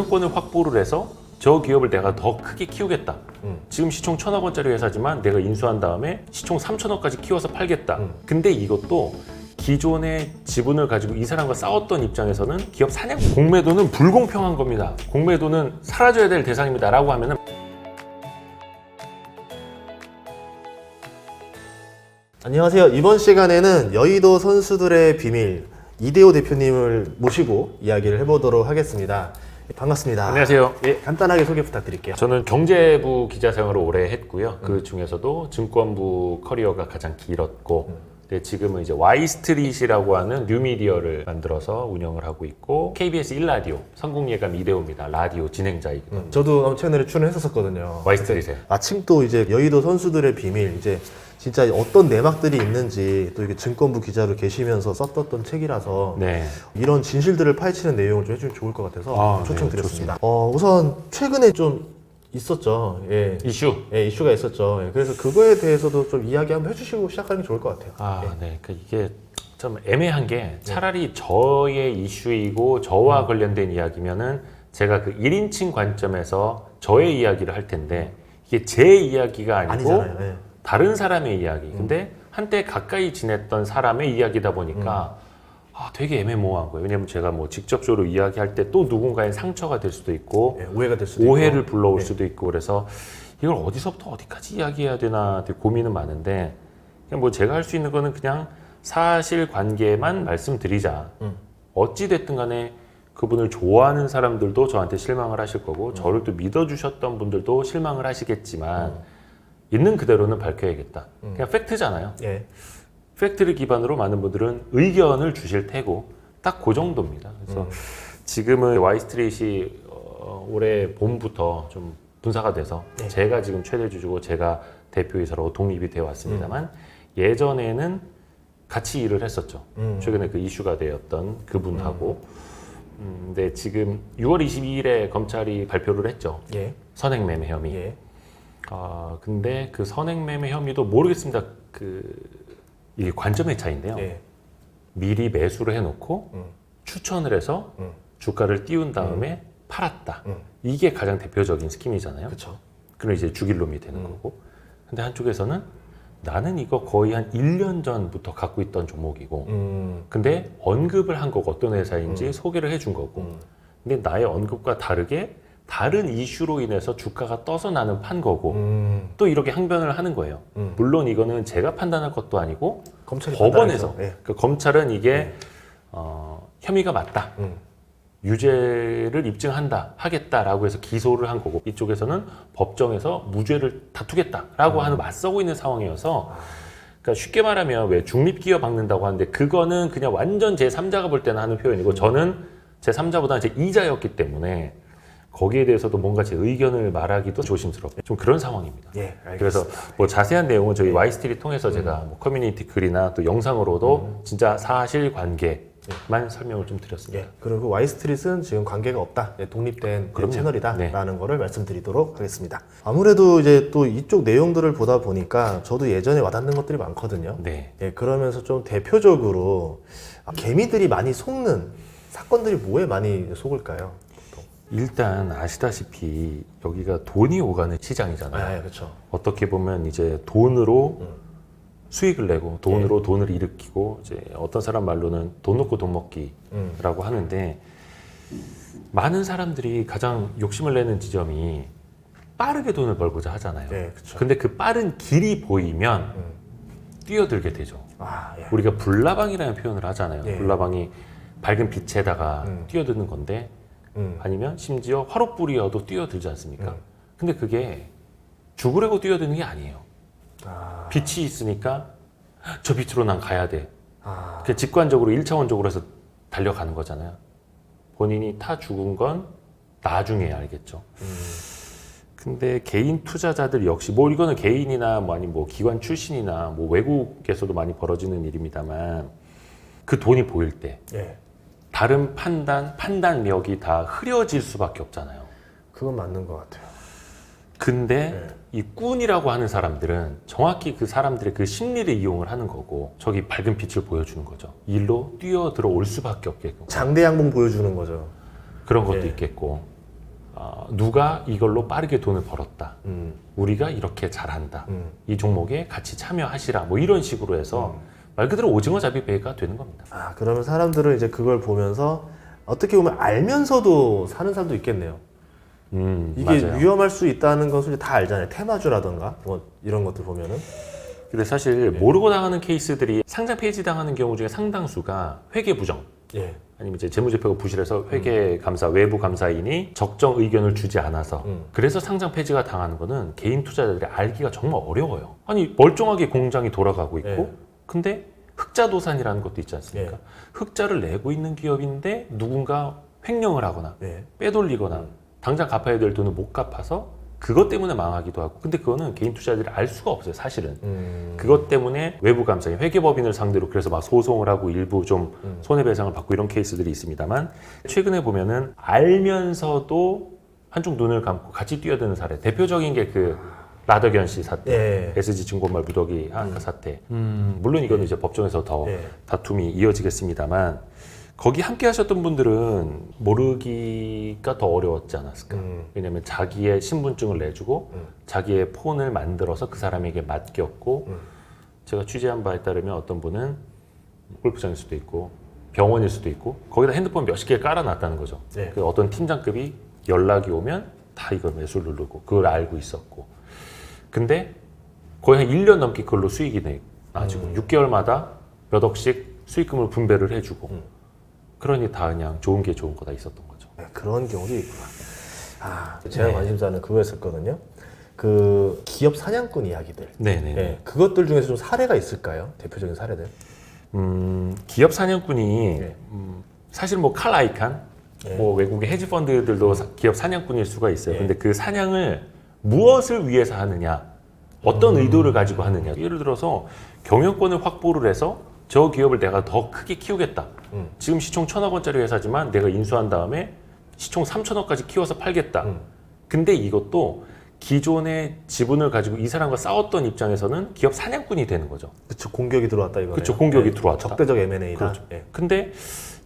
경영권을 확보를 해서 저 기업을 내가 더 크게 키우겠다. 지금 시총 1,000억 원짜리 회사지만 내가 인수한 다음에 시총 3,000억까지 키워서 팔겠다. 근데 이것도 기존의 지분을 가지고 이 사람과 싸웠던 입장에서는 기업 사냥, 공매도는 불공평한 겁니다. 공매도는 사라져야 될 대상입니다. 라고 하면은 안녕하세요. 이번 시간에는 여의도 선수들의 비밀 이대호 대표님을 모시고 이야기를 해보도록 하겠습니다. 반갑습니다. 안녕하세요. 예, 간단하게 소개 부탁드릴게요. 저는 경제부 기자 생활을 오래 했고요. 그 중에서도 증권부 커리어가 가장 길었고 네, 지금은 이제 Y스트릿이라고 하는 뉴미디어를 만들어서 운영을 하고 있고 KBS 1라디오 성공예감 이대호입니다. 라디오 진행자이기도 저도 채널에 출연했었거든요. Y스트릿에. 마침 또 이제 여의도 선수들의 비밀 이제 진짜 어떤 내막들이 있는지 또 이게 증권부 기자로 계시면서 썼던 책이라서 네. 이런 진실들을 파헤치는 내용을 좀 해주면 좋을 것 같아서 네, 초청드렸습니다. 우선 최근에 좀 있었죠. 예. 이슈. 예, 이슈가 있었죠. 예, 그래서 그거에 대해서도 좀 이야기 한번 해주시고 시작하는 게 좋을 것 같아요. 네. 그러니까 이게 좀 애매한 게 차라리 저의 이슈이고 저와 관련된 이야기면은 제가 그 1인칭 관점에서 저의 이야기를 할 텐데 이게 제 이야기가 아니고 아니잖아요. 예. 다른 사람의 이야기. 근데 한때 가까이 지냈던 사람의 이야기다 보니까 되게 애매모호한 거예요. 왜냐면 제가 뭐 직접적으로 이야기할 때 또 누군가의 상처가 될 수도 있고 예, 오해가 될 수도 오해를 있고. 불러올 예. 수도 있고 그래서 이걸 어디서부터 어디까지 이야기해야 되나 되게 고민은 많은데 그냥 뭐 제가 할 수 있는 거는 그냥 사실관계만 말씀드리자. 어찌 됐든 간에 그분을 좋아하는 사람들도 저한테 실망을 하실 거고 저를 또 믿어주셨던 분들도 실망을 하시겠지만 있는 그대로는 밝혀야겠다. 그냥 팩트잖아요. 예. 팩트를 기반으로 많은 분들은 의견을 주실 테고 딱 그 정도입니다. 그래서 지금은 Y스트릿이 올해 봄부터 좀 분사가 돼서 네. 제가 지금 최대 주주고 제가 대표이사로 독립이 되어 왔습니다만 예전에는 같이 일을 했었죠. 최근에 그 이슈가 되었던 그분하고 근데 지금 6월 22일에 검찰이 발표를 했죠. 예. 선행매매 혐의. 예. 근데 그 선행매매 혐의도 모르겠습니다. 이게 관점의 차이인데요. 예. 미리 매수를 해놓고 추천을 해서 주가를 띄운 다음에 팔았다. 이게 가장 대표적인 스킴이잖아요. 그렇죠. 그럼 이제 죽일 놈이 되는 거고. 근데 한쪽에서는 나는 이거 거의 한 1년 전부터 갖고 있던 종목이고 근데 언급을 한 거고 어떤 회사인지 소개를 해준 거고 근데 나의 언급과 다르게 다른 이슈로 인해서 주가가 떠서 나는 판 거고 또 이렇게 항변을 하는 거예요. 물론 이거는 제가 판단할 것도 아니고 검찰이 법원에서 판단해서, 예. 그 검찰은 이게 혐의가 맞다. 유죄를 입증한다 하겠다라고 해서 기소를 한 거고 이쪽에서는 법정에서 무죄를 다투겠다라고 하는 맞서고 있는 상황이어서 그러니까 쉽게 말하면 왜 중립기업 막는다고 하는데 그거는 그냥 완전 제3자가 볼 때는 하는 표현이고 저는 제3자보다는 제2자였기 때문에 거기에 대해서도 뭔가 제 의견을 말하기도 조심스럽고 좀 그런 상황입니다. 예, 알겠습니다. 그래서 뭐 자세한 내용은 저희 Y스트릿 통해서 제가 뭐 커뮤니티 글이나 또 영상으로도 진짜 사실관계만 설명을 좀 드렸습니다. 예. 그리고 Y스트릿은 지금 관계가 없다. 예, 독립된 그럼요. 채널이다라는 거를 말씀드리도록 하겠습니다. 아무래도 이제 또 이쪽 내용들을 보다 보니까 저도 예전에 와닿는 것들이 많거든요. 네. 예, 그러면서 좀 대표적으로 개미들이 많이 속는 사건들이 뭐에 많이 속을까요? 일단 아시다시피 여기가 돈이 오가는 시장이잖아요. 네, 그렇죠. 어떻게 보면 이제 돈으로 수익을 내고 돈으로 돈을 일으키고 이제 어떤 사람 말로는 돈 놓고 돈 먹기라고 하는데 많은 사람들이 가장 욕심을 내는 지점이 빠르게 돈을 벌고자 하잖아요. 네, 그렇죠. 근데 그 빠른 길이 보이면 뛰어들게 되죠. 예. 우리가 불나방이라는 표현을 하잖아요. 예. 불나방이 밝은 빛에다가 뛰어드는 건데 아니면 심지어 화롯불이어도 뛰어들지 않습니까? 근데 그게 죽으려고 뛰어드는 게 아니에요. 빛이 있으니까 저 빛으로 난 가야 돼. 그냥 직관적으로 1차원적으로 해서 달려가는 거잖아요. 본인이 타 죽은 건 나중에 알겠죠. 근데 개인 투자자들 역시 뭐 이거는 개인이나 뭐 아니면 뭐 기관 출신이나 뭐 외국에서도 많이 벌어지는 일입니다만 그 돈이 보일 때 예. 다른 판단력이 다 흐려질 수밖에 없잖아요. 그건 맞는 것 같아요. 근데 이 꾼이라고 하는 사람들은 정확히 그 사람들의 그 심리를 이용을 하는 거고 저기 밝은 빛을 보여주는 거죠. 일로 뛰어 들어올 수밖에 없겠고 장대양봉 보여주는 거죠. 그런 것도 예. 있겠고 누가 이걸로 빠르게 돈을 벌었다. 우리가 이렇게 잘한다. 이 종목에 같이 참여하시라. 뭐 이런 식으로 해서 말 그대로 오징어 잡이배가 되는 겁니다. 그러면 사람들은 이제 그걸 보면서 어떻게 보면 알면서도 사는 사람도 있겠네요. 이게 맞아요. 위험할 수 있다는 것을 다 알잖아요. 테마주라던가 뭐 이런 것들 보면은. 근데 사실 모르고 당하는 케이스들이 상장 폐지 당하는 경우 중에 상당수가 회계 부정. 예. 아니면 이제 재무제표가 부실해서 회계감사, 외부 감사인이 적정 의견을 주지 않아서 그래서 상장 폐지가 당하는 거는 개인 투자자들이 알기가 정말 어려워요. 아니 멀쩡하게 공장이 돌아가고 있고 예. 근데 흑자도산이라는 것도 있지 않습니까? 예. 흑자를 내고 있는 기업인데 누군가 횡령을 하거나 예. 빼돌리거나 당장 갚아야 될 돈을 못 갚아서 그것 때문에 망하기도 하고 근데 그거는 개인 투자자들이 알 수가 없어요 사실은. 그것 때문에 외부 감사인 회계법인을 상대로 그래서 막 소송을 하고 일부 좀 손해배상을 받고 이런 케이스들이 있습니다만 최근에 보면은 알면서도 한쪽 눈을 감고 같이 뛰어드는 사례 대표적인 게 그 라더견 씨 사태, 예. SG증권말 무더기 사태. 물론 이거는 이제 법정에서 더 예. 다툼이 이어지겠습니다만 거기 함께 하셨던 분들은 모르기가 더 어려웠지 않았을까. 왜냐하면 자기의 신분증을 내주고 자기의 폰을 만들어서 그 사람에게 맡겼고 제가 취재한 바에 따르면 어떤 분은 골프장일 수도 있고 병원일 수도 있고 거기다 핸드폰 몇십 개 깔아놨다는 거죠. 네. 그 어떤 팀장급이 연락이 오면 다 이걸 매수를 누르고 그걸 알고 있었고 근데 거의 한 1년 넘게 그걸로 수익이 나지고 6개월마다 몇 억씩 수익금을 분배를 해주고 그러니 다 그냥 좋은 게 좋은 거다 있었던 거죠. 네, 그런 경우도 있구나. 제가 관심사는 그거였었거든요. 그 기업 사냥꾼 이야기들. 네네. 네, 그것들 중에서 좀 사례가 있을까요? 대표적인 사례들. 기업 사냥꾼이 네. 사실 뭐 칼 아이칸, 네. 뭐 외국의 헤지 펀드들도 기업 사냥꾼일 수가 있어요. 네. 근데 그 사냥을 무엇을 위해서 하느냐, 어떤 의도를 가지고 하느냐. 예를 들어서 경영권을 확보를 해서 저 기업을 내가 더 크게 키우겠다. 지금 시총 1,000억 원짜리 회사지만 내가 인수한 다음에 시총 3,000억까지 키워서 팔겠다. 근데 이것도 기존의 지분을 가지고 이 사람과 싸웠던 입장에서는 기업 사냥꾼이 되는 거죠. 그쵸, 공격이 들어왔다 이거네요. 그쵸, 공격이 들어왔다. 적대적 M&A다. 그렇죠. 예. 근데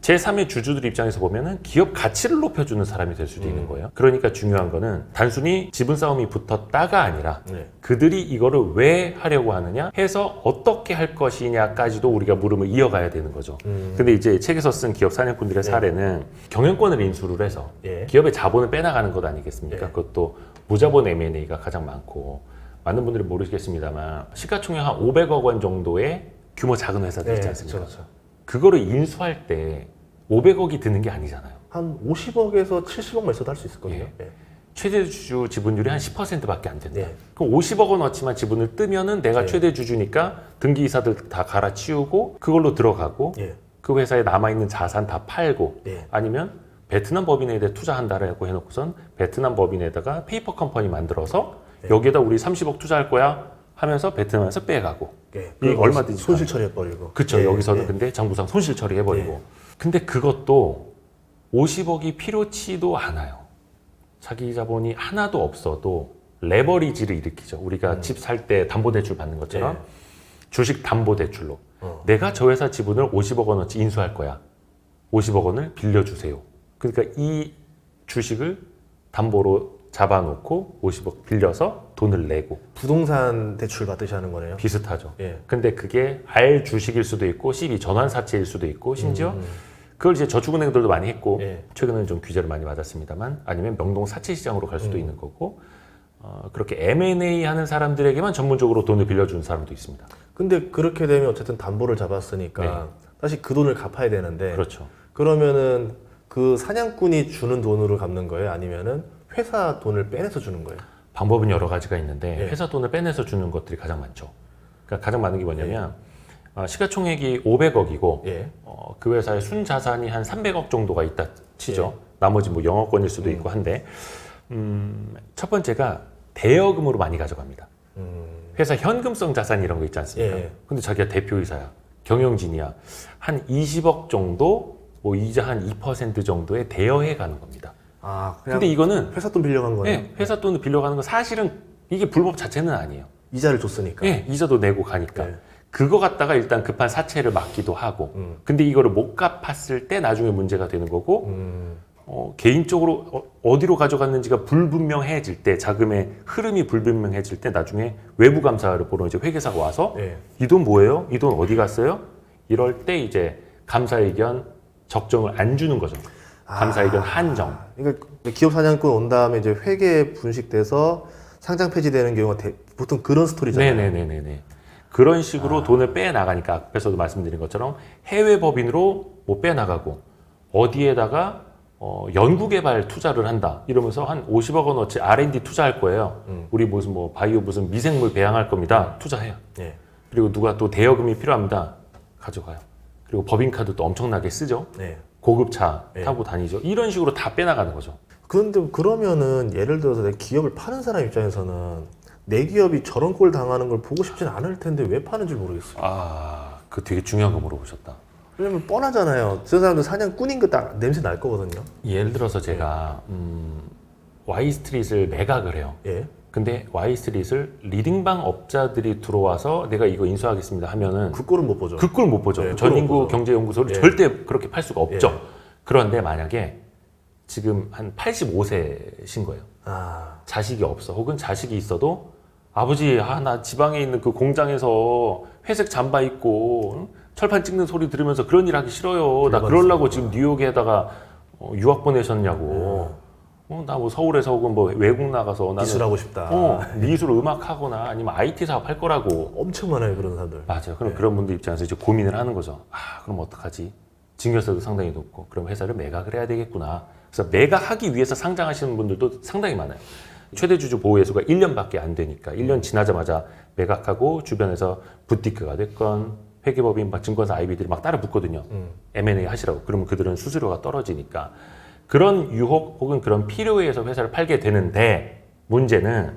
제3의 주주들 입장에서 보면은 기업 가치를 높여주는 사람이 될 수도 있는 거예요. 그러니까 중요한 거는 단순히 지분 싸움이 붙었다가 아니라 네. 그들이 이거를 왜 하려고 하느냐 해서 어떻게 할 것이냐까지도 우리가 물음을 이어가야 되는 거죠. 근데 이제 책에서 쓴 기업 사냥꾼들의 사례는 경영권을 인수를 해서 예. 기업의 자본을 빼나가는 것 아니겠습니까? 예. 그것도 무자본 M&A가 가장 많고 많은 분들이 모르시겠습니다만 시가총액 한 500억 원 정도의 규모 작은 회사들 있지 않습니까? 그렇죠. 그거를 인수할 때 500억이 드는 게 아니잖아요. 한 50억에서 70억만 있어도 할 수 있을 거예요. 예. 최대 주주 지분율이 한 10%밖에 안 된다. 예. 그럼 50억 원 어치만 지분을 뜨면은 내가 예. 최대 주주니까 등기이사들 다 갈아치우고 그걸로 들어가고 예. 그 회사에 남아있는 자산 다 팔고 예. 아니면 베트남 법인에 대해 투자한다라고 해놓고선 베트남 법인에다가 페이퍼 컴퍼니 만들어서 여기에다 우리 30억 투자할 거야 하면서 베트남에서 빼가고 예. 이게 얼마든지 손실 처리해버리고. 그렇죠. 예. 여기서는 예. 근데 장부상 손실 처리해버리고. 예. 근데 그것도 50억이 필요치도 않아요. 자기 자본이 하나도 없어도 레버리지를 일으키죠. 우리가 집 살 때 담보대출 받는 것처럼 주식 담보대출로 내가 저 회사 지분을 50억 원어치 인수할 거야. 50억 원을 빌려주세요. 그러니까 이 주식을 담보로 잡아놓고 50억 빌려서 돈을 내고 부동산 대출 받듯이 하는 거네요. 비슷하죠. 예. 근데 그게 R 주식일 수도 있고 CB 전환사채일 수도 있고 심지어 그걸 이제 저축은행들도 많이 했고 예. 최근에는 좀 규제를 많이 받았습니다만 아니면 명동 사채 시장으로 갈 수도 있는 거고 그렇게 M&A 하는 사람들에게만 전문적으로 돈을 빌려주는 사람도 있습니다. 근데 그렇게 되면 어쨌든 담보를 잡았으니까 다시 그 돈을 갚아야 되는데 그렇죠. 그러면은 그 사냥꾼이 주는 돈으로 갚는 거예요? 아니면은 회사 돈을 빼내서 주는 거예요? 방법은 여러 가지가 있는데 예. 회사 돈을 빼내서 주는 것들이 가장 많죠. 그러니까 가장 많은 게 뭐냐면 시가총액이 500억이고 예. 그 회사의 순자산이 한 300억 정도가 있다 치죠. 나머지 뭐 영어권일 수도 있고 한데 첫 번째가 대여금으로 많이 가져갑니다. 회사 현금성 자산 이런 거 있지 않습니까? 예. 근데 자기가 대표이사야, 경영진이야. 한 20억 정도, 뭐 이자 한 2% 정도에 대여해 가는 겁니다. 아, 그냥 근데 이거는 회사 돈 빌려간 거네요? 네, 회사 돈을 빌려가는 건 사실은 이게 불법 자체는 아니에요. 이자를 줬으니까. 네, 이자도 내고 가니까. 네. 그거 갖다가 일단 급한 사채를 막기도 하고. 근데 이거를 못 갚았을 때 나중에 문제가 되는 거고 개인적으로 어디로 가져갔는지가 불분명해질 때, 자금의 흐름이 불분명해질 때 나중에 외부 감사를 보러 이제 회계사가 와서 예. 이 돈 뭐예요? 이 돈 어디 갔어요? 이럴 때 이제 감사 의견 적정을 안 주는 거죠. 감사 의견 한정. 그러니까 기업 사냥꾼 온 다음에 이제 회계 분식돼서 상장 폐지되는 경우가 보통 그런 스토리잖아요. 네네네네네. 그런 식으로 돈을 빼나가니까 앞에서도 말씀드린 것처럼 해외 법인으로 뭐 빼나가고 어디에다가 연구개발 투자를 한다 이러면서 한 50억 원어치 R&D 투자할 거예요. 우리 무슨 뭐 바이오 무슨 미생물 배양할 겁니다. 투자해요. 예. 그리고 누가 또 대여금이 필요합니다. 가져가요. 그리고 법인카드 또 엄청나게 쓰죠. 네. 고급차 예. 타고 다니죠. 이런 식으로 다 빼나가는 거죠. 그런데 그러면은 예를 들어서 내 기업을 파는 사람 입장에서는 내 기업이 저런 꼴 당하는 걸 보고 싶진 않을 텐데 왜 파는지 모르겠어요. 그 되게 중요한 거 물어보셨다. 왜냐면 뻔하잖아요. 저 사람들 사냥꾼인 거 딱 냄새 날 거거든요. 예를 들어서 제가 Y스트릿을 매각을 해요. 예. 근데 Y스트릿을 리딩방 업자들이 들어와서 내가 이거 인수하겠습니다 하면은 그 꼴은 못 보죠. 그 꼴 못 보죠. 네, 전인구 못 보죠. 경제연구소를 예. 절대 그렇게 팔 수가 없죠. 예. 그런데 만약에 지금 한 85세신 거예요. 자식이 없어. 혹은 자식이 있어도 아버지, 나 지방에 있는 그 공장에서 회색 잠바 입고 철판 찍는 소리 들으면서 그런 일 하기 싫어요. 나 그러려고 지금 뉴욕에다가 유학 보내셨냐고. 나 뭐 서울에서 혹은 뭐 외국 나가서 나는 미술하고 싶다. 미술 음악 하거나 아니면 IT 사업 할 거라고. 엄청 많아요 그런 사람들. 맞아요. 그럼 그런 분들 입장에서 이제 고민을 하는 거죠. 그럼 어떡하지? 증여세도 상당히 높고, 그럼 회사를 매각을 해야 되겠구나. 그래서 매각하기 위해서 상장하시는 분들도 상당히 많아요. 최대 주주 보호 예수가 1년밖에 안 되니까 1년 지나자마자 매각하고 주변에서 부티크가 됐건 회계법인, 증권사 IB들이 막 따라 붙거든요. M&A 하시라고. 그러면 그들은 수수료가 떨어지니까. 그런 유혹 혹은 그런 필요에 의해서 회사를 팔게 되는데, 문제는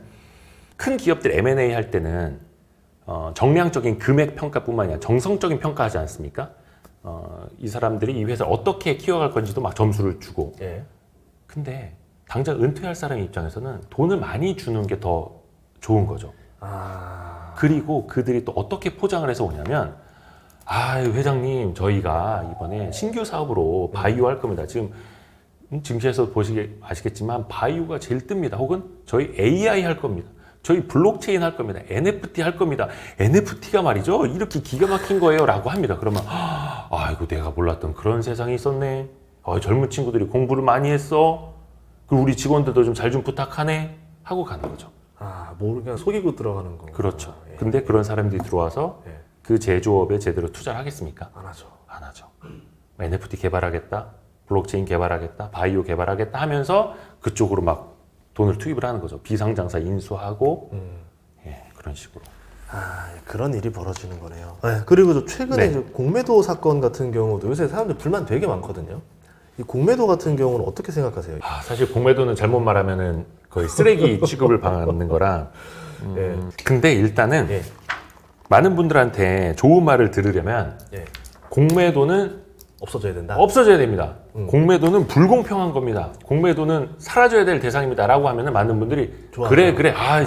큰 기업들 M&A 할 때는 정량적인 금액 평가뿐만 아니라 정성적인 평가하지 않습니까? 이 사람들이 이 회사를 어떻게 키워갈 건지도 막 점수를 주고. 예. 근데 당장 은퇴할 사람 입장에서는 돈을 많이 주는 게 더 좋은 거죠. 그리고 그들이 또 어떻게 포장을 해서 오냐면, 회장님, 저희가 이번에 신규 사업으로 바이오 할 겁니다. 지금 증시에서 보시기 아시겠지만 바이오가 제일 뜹니다. 혹은 저희 AI 할 겁니다. 저희 블록체인 할 겁니다. NFT 할 겁니다. NFT가 말이죠, 이렇게 기가 막힌 거예요 라고 합니다. 그러면 이거 내가 몰랐던 그런 세상이 있었네. 젊은 친구들이 공부를 많이 했어. 그리고 우리 직원들도 좀 잘 좀 부탁하네 하고 가는 거죠. 그냥 속이고 들어가는 거. 그렇죠. 근데 그런 사람들이 들어와서 그 제조업에 제대로 투자를 하겠습니까? 안 하죠. 안 하죠. NFT 개발하겠다, 블록체인 개발하겠다, 바이오 개발하겠다 하면서 그쪽으로 막 돈을 투입을 하는 거죠. 비상장사 인수하고 그런 식으로. 그런 일이 벌어지는 거네요. 그리고 최근에 이제 공매도 사건 같은 경우도 요새 사람들 불만 되게 많거든요. 이 공매도 같은 경우는 어떻게 생각하세요? 사실 공매도는 잘못 말하면은 거의 쓰레기 취급을 받는 거라. 근데 일단은 많은 분들한테 좋은 말을 들으려면 공매도는 없어져야 된다. 없어져야 됩니다. 공매도는 불공평한 겁니다. 공매도는 사라져야 될 대상입니다. 라고 하면은 많은 분들이 그래,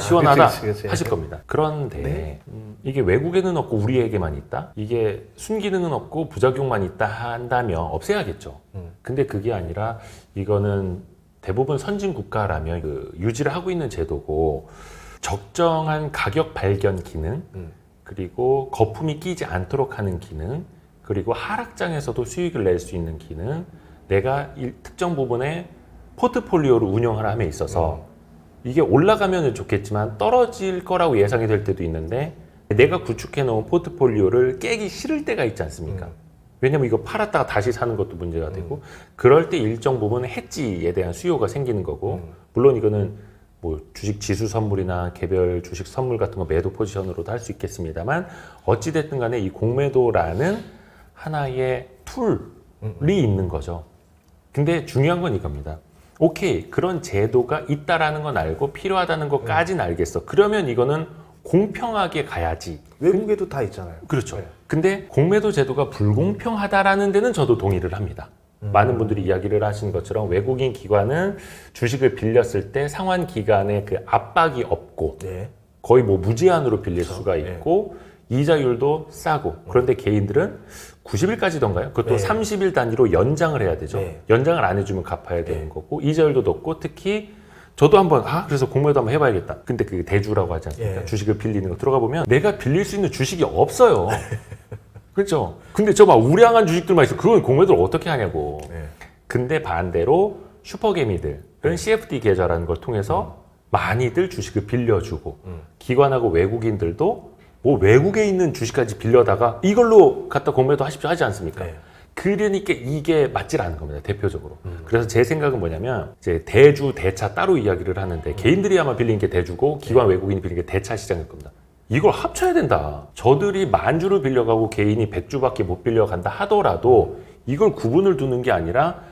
시원하다 그치. 하실 겁니다. 그런데 이게 외국에는 없고 우리에게만 있다? 이게 순기능은 없고 부작용만 있다 한다면 없애야겠죠. 근데 그게 아니라 이거는 대부분 선진 국가라면 유지를 하고 있는 제도고, 적정한 가격 발견 기능, 그리고 거품이 끼지 않도록 하는 기능, 그리고 하락장에서도 수익을 낼 수 있는 기능, 내가 특정 부분의 포트폴리오를 운영을 함에 있어서 이게 올라가면 좋겠지만 떨어질 거라고 예상이 될 때도 있는데, 내가 구축해 놓은 포트폴리오를 깨기 싫을 때가 있지 않습니까? 왜냐면 이거 팔았다가 다시 사는 것도 문제가 되고, 그럴 때 일정 부분 해지에 대한 수요가 생기는 거고, 물론 이거는 뭐 주식 지수 선물이나 개별 주식 선물 같은 거 매도 포지션으로도 할 수 있겠습니다만, 어찌됐든 간에 이 공매도라는 하나의 툴이 있는 거죠. 근데 중요한 건 이겁니다. 오케이, 그런 제도가 있다라는 건 알고 필요하다는 것까지는 알겠어. 그러면 이거는 공평하게 가야지. 외국에도 다 있잖아요. 그렇죠. 근데 공매도 제도가 불공평하다라는 데는 저도 동의를 합니다. 많은 분들이 이야기를 하신 것처럼 외국인 기관은 주식을 빌렸을 때 상환 기간에 그 압박이 없고 거의 뭐 무제한으로 빌릴 수가 있고, 이자율도 싸고 그런데 개인들은 90일까지던가요? 그것도 네. 30일 단위로 연장을 해야 되죠. 네. 연장을 안 해주면 갚아야 되는 거고 이자율도 높고 특히 저도 한번 그래서 공매도 한번 해봐야겠다. 근데 그 대주라고 하지 않습니까? 예. 주식을 빌리는 거 들어가 보면 내가 빌릴 수 있는 주식이 없어요. 그렇죠? 근데 저 막 우량한 주식들만 있어. 그건 공매도를 어떻게 하냐고. 네. 근데 반대로 슈퍼개미들은 CFD 계좌라는 걸 통해서 많이들 주식을 빌려주고 기관하고 외국인들도 뭐 외국에 있는 주식까지 빌려다가 이걸로 갖다 공매도 하십시오 하지 않습니까? 네. 그러니까 이게 맞질 않은 겁니다, 대표적으로. 그래서 제 생각은 뭐냐면 이제 대주, 대차 따로 이야기를 하는데 개인들이 아마 빌린 게 대주고 기관 외국인이 빌린 게 대차 시장일 겁니다. 이걸 합쳐야 된다. 저들이 만주를 빌려가고 개인이 100주밖에 못 빌려간다 하더라도 이걸 구분을 두는 게 아니라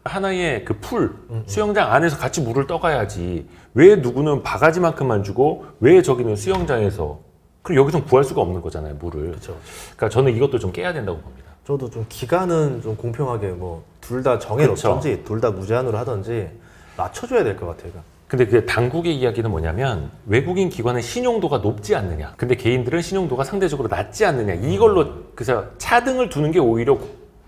하나의 그 풀, 수영장 안에서 같이 물을 떠가야지. 왜 누구는 바가지만큼만 주고 왜 저기는 수영장에서 그리고 여기서 구할 수가 없는 거잖아요, 물을. 그렇죠. 그러니까 저는 이것도 좀 깨야 된다고 봅니다. 저도 좀 기간은 좀 공평하게 뭐 둘 다 정해놓던지 둘 다 무제한으로 하던지 맞춰줘야 될 것 같아요. 근데 그 당국의 이야기는 뭐냐면 외국인 기관은 신용도가 높지 않느냐. 근데 개인들은 신용도가 상대적으로 낮지 않느냐. 이걸로 그래서 차등을 두는 게 오히려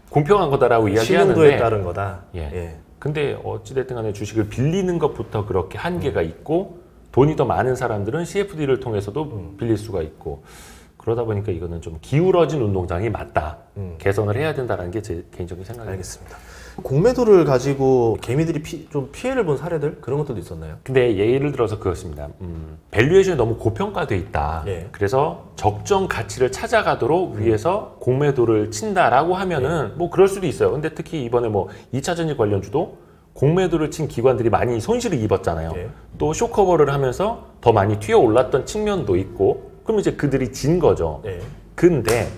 공평한 거다라고 이야기하는데 신용도에 따른 거다. 예. 근데 어찌됐든 간에 주식을 빌리는 것부터 그렇게 한계가 있고 돈이 더 많은 사람들은 CFD를 통해서도 빌릴 수가 있고 그러다 보니까 이거는 좀 기울어진 운동장이 맞다. 개선을 해야 된다는 게 제 개인적인 생각입니다. 알겠습니다. 공매도를 가지고 개미들이 좀 피해를 본 사례들 그런 것들도 있었나요? 근데 예를 들어서 그렇습니다. 밸류에이션이 너무 고평가돼 있다. 예. 그래서 적정 가치를 찾아가도록 위해서 공매도를 친다라고 하면은 뭐 그럴 수도 있어요. 근데 특히 이번에 뭐 2차 전지 관련주도 공매도를 친 기관들이 많이 손실을 입었잖아요. 예. 또 쇼커버를 하면서 더 많이 튀어 올랐던 측면도 있고 그럼 이제 그들이 진 거죠. 예. 근데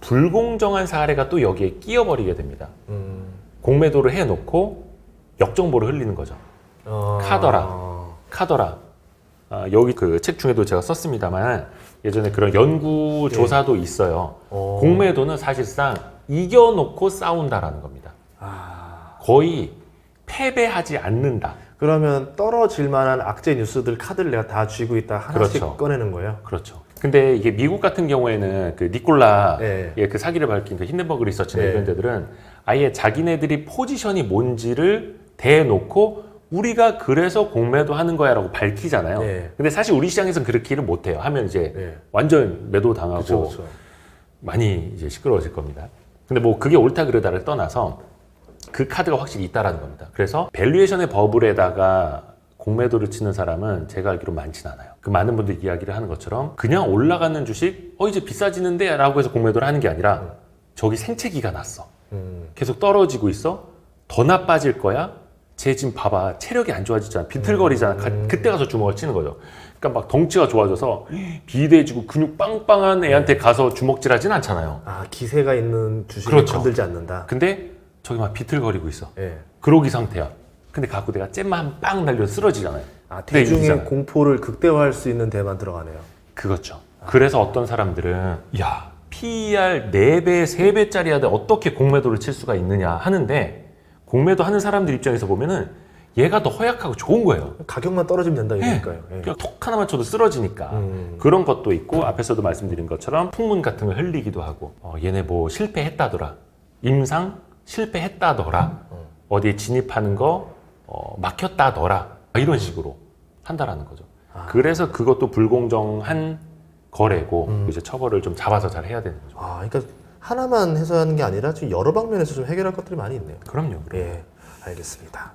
불공정한 사례가 또 여기에 끼어버리게 됩니다. 공매도를 해놓고 역정보를 흘리는 거죠. 카더라. 여기 그 책 중에도 제가 썼습니다만 예전에 그런 연구 조사도 있어요. 공매도는 사실상 이겨놓고 싸운다라는 겁니다. 거의 패배하지 않는다. 그러면 떨어질 만한 악재 뉴스들 카드를 내가 다 쥐고 있다 하나씩 그렇죠. 꺼내는 거예요? 그렇죠. 근데 이게 미국 같은 경우에는 그 니콜라 예. 그 사기를 밝힌 그 힌덴버그 리서치나 예. 이런 데들은 아예 자기네들이 포지션이 뭔지를 대놓고 우리가 그래서 공매도 하는 거야라고 밝히잖아요. 예. 근데 사실 우리 시장에서는 그렇게는 못해요. 하면 이제 예. 완전 매도 당하고 그쵸. 많이 이제 시끄러워질 겁니다. 근데 뭐 그게 옳다 그르다를 떠나서 그 카드가 확실히 있다라는 겁니다. 그래서 밸류에이션의 버블에다가 공매도를 치는 사람은 제가 알기로 많진 않아요. 그 많은 분들이 이야기를 하는 것처럼 그냥 올라가는 주식 이제 비싸지는데 라고 해서 공매도를 하는 게 아니라 저기 생채기가 났어. 계속 떨어지고 있어. 더 나빠질 거야. 쟤 지금 봐봐. 체력이 안 좋아지잖아. 비틀거리잖아. 그때 가서 주먹을 치는 거죠. 그러니까 막 덩치가 좋아져서 비대해지고 근육 빵빵한 애한테 가서 주먹질하진 않잖아요. 기세가 있는 주식을 그렇죠. 건들지 않는다. 근데 저기 막 비틀거리고 있어. 예. 그러기 상태야. 근데 갖고 내가 잼만 빵 날려 쓰러지잖아요. 근데 대중의 이기잖아요. 공포를 극대화할 수 있는 데만 들어가네요. 그렇죠. 그래서 어떤 사람들은 야 PER 4배, 3배짜리 하되 어떻게 공매도를 칠 수가 있느냐 하는데 공매도 하는 사람들 입장에서 보면은 얘가 더 허약하고 좋은 거예요. 가격만 떨어지면 된다 이러니까요. 예. 그냥 톡 하나만 쳐도 쓰러지니까 그런 것도 있고 앞에서도 말씀드린 것처럼 풍문 같은 걸 흘리기도 하고 얘네 뭐 실패했다더라. 임상 실패했다더라. 어디에 진입하는 거 막혔다더라. 이런 식으로 한다라는 거죠. 그래서 그것도 불공정한 거래고 이제 처벌을 좀 잡아서 잘 해야 되는 거죠. 그러니까 하나만 해서 하는 게 아니라 지금 여러 방면에서 좀 해결할 것들이 많이 있네요. 그럼요. 예, 알겠습니다.